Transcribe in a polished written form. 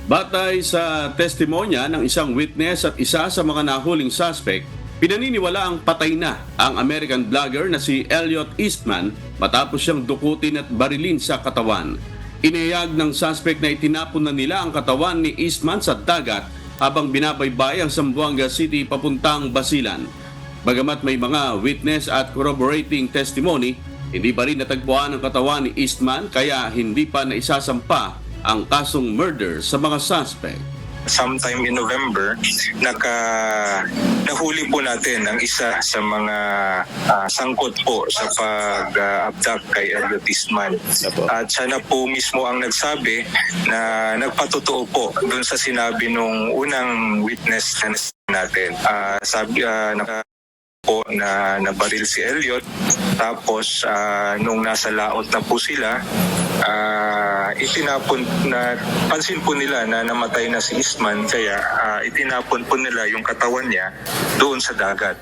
Batay sa testimonya ng isang witness at isa sa mga nahuling suspect, pinaniniwala ang patay na ang American vlogger na si Elliot Eastman matapos siyang dukutin at barilin sa katawan. Inihayag ng suspect na itinapon na nila ang katawan ni Eastman sa dagat habang binabaybay ang Zamboanga City papuntang Basilan. Bagamat may mga witness at corroborating testimony, hindi pa rin natagpuan ang katawan ni Eastman kaya hindi pa naisasampa ang kasong murder sa mga suspect. Sometime in November, nahuli po natin ang isa sa mga sangkot po sa pag-abduct kay Elliot Eastman. At siya na po mismo ang nagsabi na nagpatotoo po doon sa sinabi nung unang witness natin. Sabi po na nabaril si Elliot, tapos nung nasa laot na po sila, pansin po nila na namatay na si Eastman, kaya itinapon po nila yung katawan niya doon sa dagat.